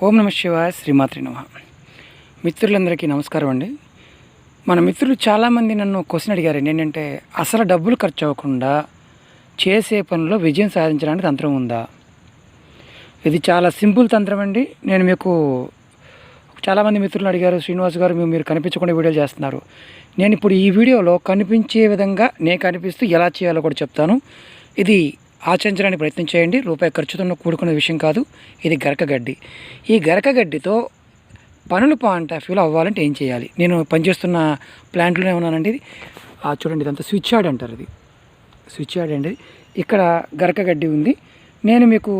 ఓం నమ శివాయ శ్రీమాత్రి నమ. మిత్రులందరికీ నమస్కారం అండి. మన మిత్రులు చాలామంది నన్ను క్వశ్చన్ అడిగారండి, ఏంటంటే అసలు డబ్బులు ఖర్చు అవ్వకుండా చేసే పనిలో విజయం సాధించడానికి తంత్రం ఉందా? ఇది చాలా సింపుల్ తంత్రం అండి. నేను మీకు చాలామంది మిత్రులు అడిగారు, శ్రీనివాస్ గారు మీరు కనిపించకుండా వీడియోలు చేస్తున్నారు. నేను ఇప్పుడు ఈ వీడియోలో కనిపించే విధంగా నేను కనిపిస్తూ ఎలా చేయాలో కూడా చెప్తాను. ఇది ఆచరించడానికి ప్రయత్నం చేయండి. రూపాయి ఖర్చుతో కూడుకునే విషయం కాదు. ఇది గరకగడ్డి. ఈ గరకగడ్డితో పనులు పాయింట్ ఆఫ్ వ్యూలో అవ్వాలంటే ఏం చేయాలి? నేను పనిచేస్తున్న ప్లాంట్లోనే ఉన్నానండి. ఇది చూడండి, ఇదంతా స్విచ్ యార్డ్ అంటారు. ఇది స్విచ్ యార్డ్ అండి. ఇక్కడ గరకగడ్డి ఉంది. నేను మీకు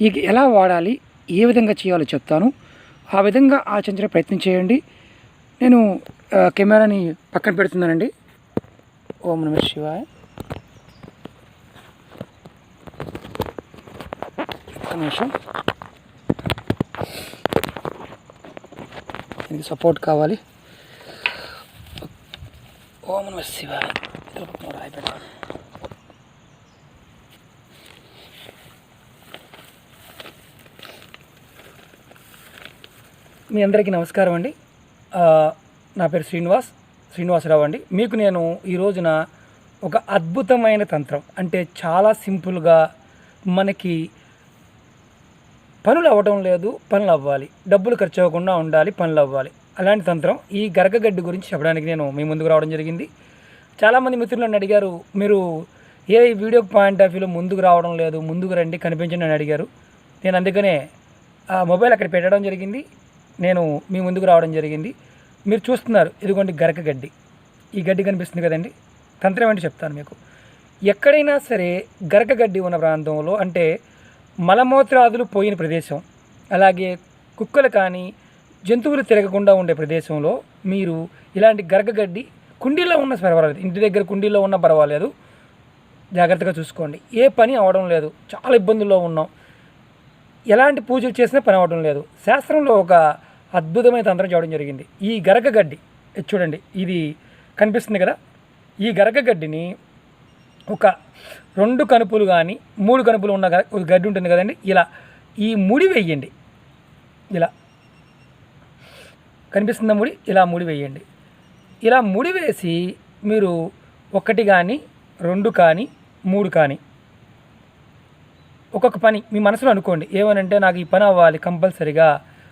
ఈ ఎలా వాడాలి, ఏ విధంగా చేయాలో చెప్తాను. ఆ విధంగా ఆచరించే ప్రయత్నం చేయండి. నేను కెమెరాని పక్కన పెడుతున్నానండి. ఓం నమ శివాయ. నిమిషం, దీనికి సపోర్ట్ కావాలి. ఓం నమ శివాయ. మీ అందరికీ నమస్కారం అండి. నా పేరు శ్రీనివాసరావు అండి. మీకు నేను ఈ రోజున ఒక అద్భుతమైన తంత్రం, అంటే చాలా సింపుల్గా మనకి పనులు అవ్వడం లేదు, పనులు అవ్వాలి, డబ్బులు ఖర్చు అవ్వకుండా ఉండాలి, పనులు అవ్వాలి, అలాంటి తంత్రం ఈ గరకగడ్డి గురించి చెప్పడానికి నేను మీ ముందుకు రావడం జరిగింది. చాలామంది మిత్రులు నన్ను అడిగారు, మీరు ఏ వీడియో పాయింట్ ఆఫ్ వ్యూలో ముందుకు రావడం లేదు, ముందుకు రండి, కనిపించండి అని అడిగారు. నేను అందుకనే ఆ మొబైల్ అక్కడ పెట్టడం జరిగింది, నేను మీ ముందుకు రావడం జరిగింది. మీరు చూస్తున్నారు, ఇదిగోండి గరకగడ్డి. ఈ గడ్డి కనిపిస్తుంది కదండి. తంత్రం ఏంటి చెప్తాను మీకు. ఎక్కడైనా సరే గరకగడ్డి ఉన్న ప్రాంతంలో, అంటే మలమూత్రాదులు పోయిన ప్రదేశం, అలాగే కుక్కలు కానీ జంతువులు తిరగకుండా ఉండే ప్రదేశంలో మీరు ఇలాంటి గరకగడ్డి కుండీలో ఉన్న పర్వాలేదు, ఇంటి దగ్గర కుండీలో ఉన్న పర్వాలేదు, జాగ్రత్తగా చూసుకోండి. ఏ పని అవడం లేదు, చాలా ఇబ్బందుల్లో ఉన్నాం, ఎలాంటి పూజలు చేసినా పని అవడం లేదు. శాస్త్రంలో ఒక అద్భుతమైన తంత్రం చేయడం జరిగింది. ఈ గరకగడ్డి చూడండి, ఇది కనిపిస్తుంది కదా. ఈ గరకగడ్డిని ఒక 2 కనుపులు కానీ 3 కనుపులు ఉన్న గడ్డి ఉంటుంది కదండి, ఇలా ఈ ముడి వేయండి. ఇలా కనిపిస్తున్న ముడి, ఇలా ముడి వేయండి. ఇలా ముడి వేసి మీరు 1 కానీ 2 కానీ 3 కానీ ఒక్కొక్క పని మీ మనసులో అనుకోండి. ఏమనంటే నాకు ఈ పని అవ్వాలి కంపల్సరిగా,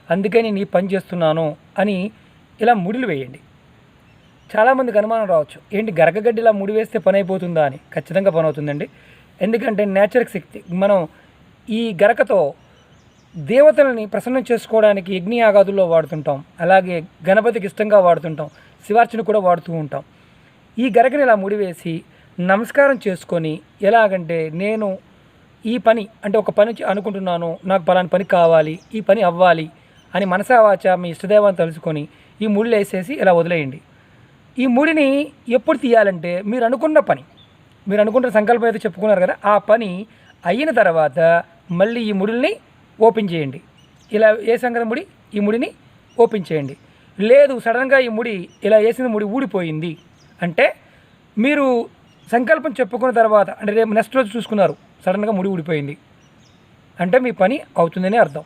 అందుకే నేను ఈ పని చేస్తున్నాను అని ఇలా ముడిలు వేయండి. చాలామందికి అనుమానం రావచ్చు, ఏంటి గరకగడ్డిలా ముడి వేస్తే పని అయిపోతుందా అని. ఖచ్చితంగా పని అవుతుందండి. ఎందుకంటే నేచర్ శక్తి. మనం ఈ గరకతో దేవతలని ప్రసన్నం చేసుకోవడానికి యజ్ఞయాగాదుల్లో వాడుతుంటాం, అలాగే గణపతికి ఇష్టంగా వాడుతుంటాం, శివార్చన కూడా వాడుతూ ఉంటాం. ఈ గరకని ఇలా ముడివేసి నమస్కారం చేసుకొని, ఎలాగంటే నేను ఈ పని, అంటే ఒక పని అనుకుంటున్నాను, నాకు పలానా పని కావాలి, ఈ పని అవ్వాలి అని మనసావాచ మీ ఇష్టదేవాన్ని తలుచుకొని ఈ ముళ్ళు వేసేసి ఇలా వదిలేయండి. ఈ ముడిని ఎప్పుడు తీయాలంటే మీరు అనుకున్న సంకల్పం అయితే చెప్పుకున్నారు కదా, ఆ పని అయిన తర్వాత మళ్ళీ ఈ ముడిని ఓపెన్ చేయండి. ఇలా వేసాం కదా ముడి, ఈ ముడిని ఓపెన్ చేయండి. లేదు సడన్గా ఈ ముడి, ఇలా వేసిన ముడి ఊడిపోయింది అంటే మీరు సంకల్పం చెప్పుకున్న తర్వాత, అంటే రేపు నెక్స్ట్ రోజు చూసుకున్నారు, సడన్గా ముడి ఊడిపోయింది అంటే మీ పని అవుతుందని అర్థం.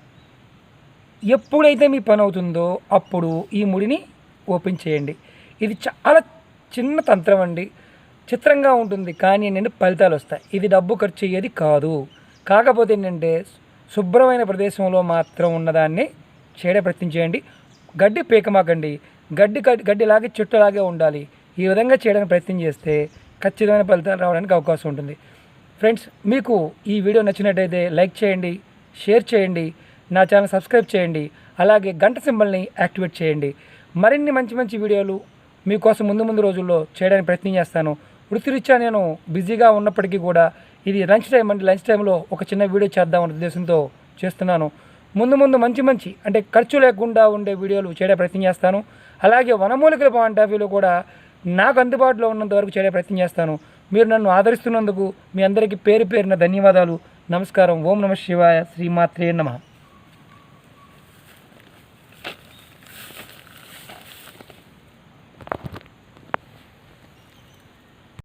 ఎప్పుడైతే మీ పని అవుతుందో అప్పుడు ఈ ముడిని ఓపెన్ చేయండి. ఇది చాలా చిన్న తంత్రం అండి, చిత్రంగా ఉంటుంది, కానీ ఏంటంటే ఫలితాలు వస్తాయి. ఇది డబ్బు ఖర్చు అయ్యేది కాదు. కాకపోతే ఏంటంటే శుభ్రమైన ప్రదేశంలో మాత్రం ఉన్నదాన్ని చేయడం ప్రయత్నం చేయండి. గడ్డి పీకమాకండి, గడ్డిలాగే చెట్టులాగే ఉండాలి. ఈ విధంగా చేయడానికి ప్రయత్నం చేస్తే ఖచ్చితమైన ఫలితాలు రావడానికి అవకాశం ఉంటుంది. ఫ్రెండ్స్, మీకు ఈ వీడియో నచ్చినట్టయితే లైక్ చేయండి, షేర్ చేయండి, నా ఛానల్ సబ్స్క్రైబ్ చేయండి, అలాగే గంట సింబల్ని యాక్టివేట్ చేయండి. మరిన్ని మంచి వీడియోలు మీకోసం ముందు రోజుల్లో చేయడానికి ప్రయత్నం చేస్తాను. వృత్తిరీత్యా నేను బిజీగా ఉన్నప్పటికీ కూడా ఇది లంచ్ టైం అండి. లంచ్ టైంలో ఒక చిన్న వీడియో చేద్దామనే ఉద్దేశంతో చేస్తున్నాను. ముందు మంచి అంటే ఖర్చు లేకుండా ఉండే వీడియోలు చేయడం ప్రయత్నం చేస్తాను. అలాగే వనమూలికల పాయింట్ ఆఫ్ వ్యూలో కూడా నాకు అందుబాటులో ఉన్నంత వరకు చేయడం ప్రయత్నం చేస్తాను. మీరు నన్ను ఆదరిస్తున్నందుకు మీ అందరికీ పేరున ధన్యవాదాలు. నమస్కారం. ఓం నమ శివాయ. శ్రీమాత్రే నమః.